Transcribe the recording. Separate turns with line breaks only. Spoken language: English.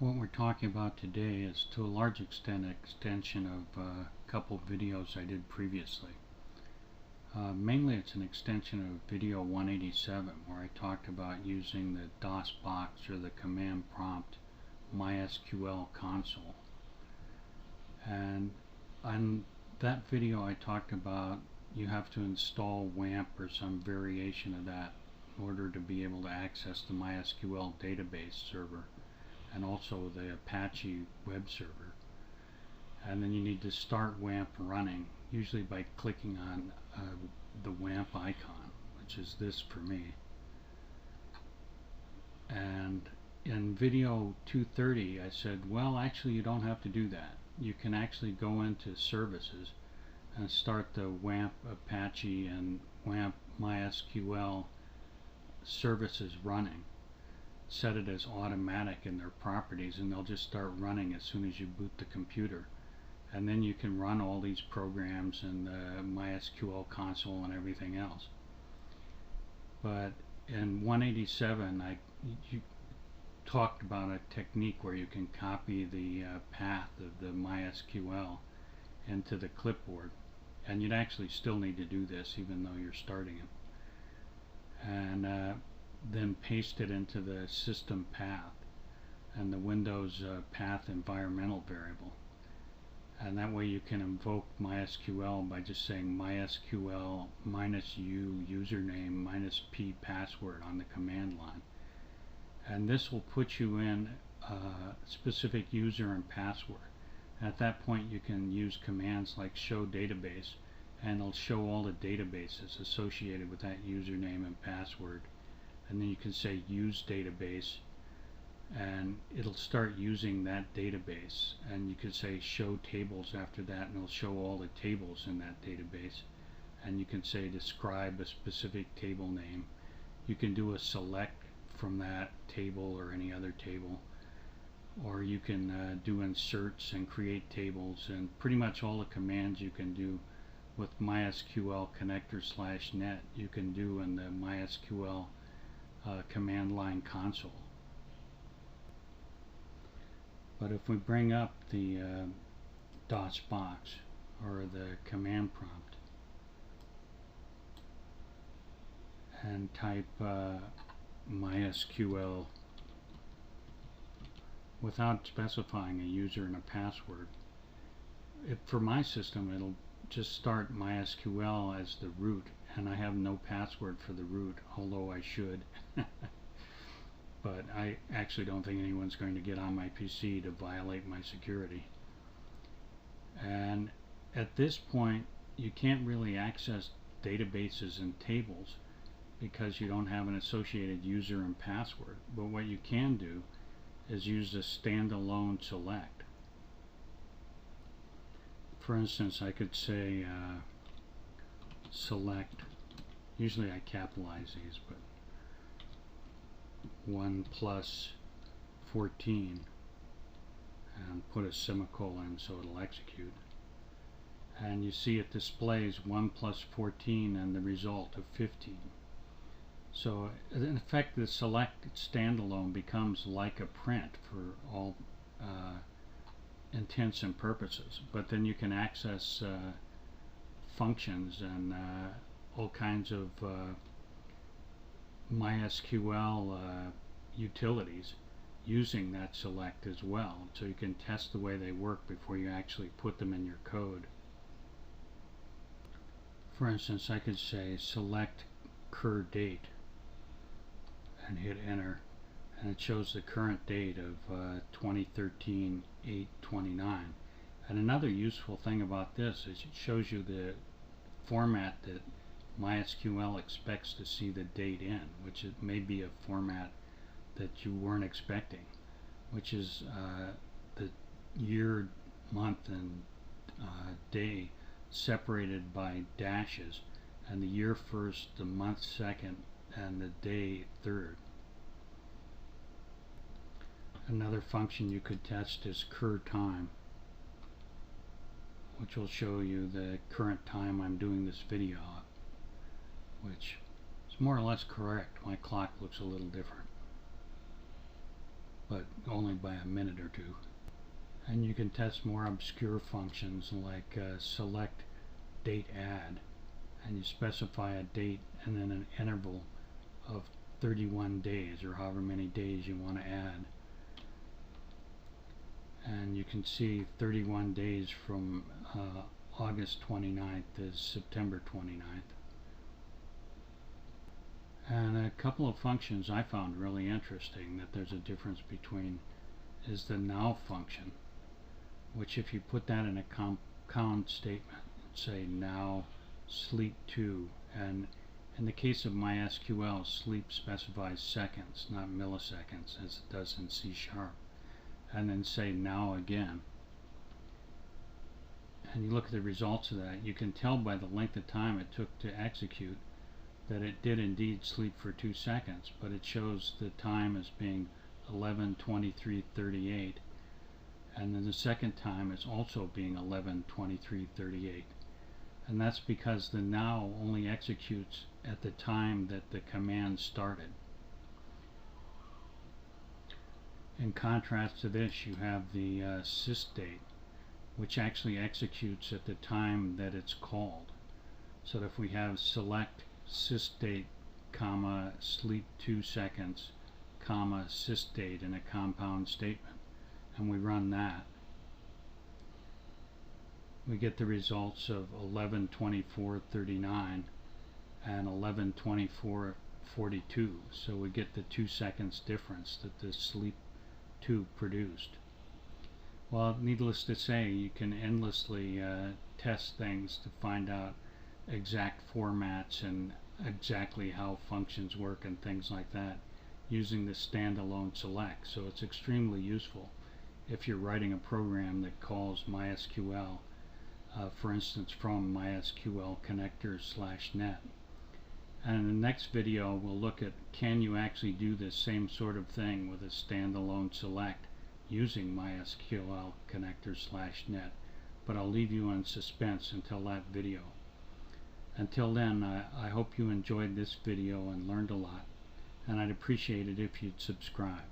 What we're talking about today is to a large extent an extension of a couple videos I did previously. Mainly it's an extension of video 187 where I talked about using the DOS box or the command prompt MySQL console. And on that video I talked about you have to install WAMP or some variation of that in order to be able to access the MySQL database server and also the Apache web server. And then you need to start WAMP running, usually by clicking on the WAMP icon, which is this for me. And in video 230 I said, well, actually you don't have to do that. You can actually go into services and start the WAMP Apache and WAMP MySQL services running. Set it as automatic in their properties and they'll just start running as soon as you boot the computer, and then you can run all these programs and the MySQL console and everything else. But in 187 you talked about a technique where you can copy the path of the MySQL into the clipboard, and you'd actually still need to do this even though you're starting it, and then paste it into the system path and the Windows path environmental variable, and that way you can invoke MySQL by just saying MySQL -u username -p password on the command line, and this will put you in a specific user and password. At that point you can use commands like show database, and it'll show all the databases associated with that username and password. And then you can say use database and it'll start using that database, and you can say show tables after that and it'll show all the tables in that database, and you can say describe a specific table name. You can do a select from that table or any other table, or you can do inserts and create tables, and pretty much all the commands you can do with MySQL connector/net you can do in the MySQL command line console. But if we bring up the DOS box or the command prompt and type MySQL without specifying a user and a password, for my system it'll just start MySQL as the root, and I have no password for the root, although I should. But I actually don't think anyone's going to get on my PC to violate my security. And at this point you can't really access databases and tables because you don't have an associated user and password. But what you can do is use a standalone select. For instance, I could say select, usually I capitalize these, but 1 plus 14 and put a semicolon so it'll execute, and you see it displays 1 plus 14 and the result of 15. So in effect the select standalone becomes like a print for all intents and purposes, but then you can access functions and all kinds of MySQL utilities using that select as well, so you can test the way they work before you actually put them in your code. For instance, I could say select cur date and hit enter, and it shows the current date of 2013-8/29. And another useful thing about this is it shows you the format that MySQL expects to see the date in, which it may be a format that you weren't expecting, which is the year, month, and day separated by dashes, and the year first, the month second, and the day third. Another function you could test is cur time, which will show you the current time I'm doing this video at, which is more or less correct. My clock looks a little different. but only by a minute or two. And you can test more obscure functions like select date add, and you specify a date and then an interval of 31 days or however many days you want to add. And you can see 31 days from August 29th is September 29th. And a couple of functions I found really interesting that there's a difference between is the now function, which if you put that in a compound statement, say now sleep 2, and in the case of MySQL, sleep specifies seconds, not milliseconds, as it does in C#, and then say now again, and you look at the results of that, you can tell by the length of time it took to execute that it did indeed sleep for 2 seconds, but it shows the time as being 11:23:38, and then the second time is also being 11:23:38, and that's because the now only executes at the time that the command started. In contrast to this, you have the sysdate, which actually executes at the time that it's called. So if we have select sysdate, comma, sleep 2 seconds, comma, sysdate in a compound statement, and we run that, we get the results of 11:24:39 and 11:24:42. So we get the 2 seconds difference that the sleep 2 produced. Well, needless to say, you can endlessly test things to find out exact formats and exactly how functions work and things like that using the standalone select. So it's extremely useful if you're writing a program that calls MySQL, for instance, from MySQL connector/net. And in the next video we'll look at, can you actually do this same sort of thing with a standalone select using MySQL connector/net, but I'll leave you in suspense until that video. Until then, I hope you enjoyed this video and learned a lot, and I'd appreciate it if you'd subscribe.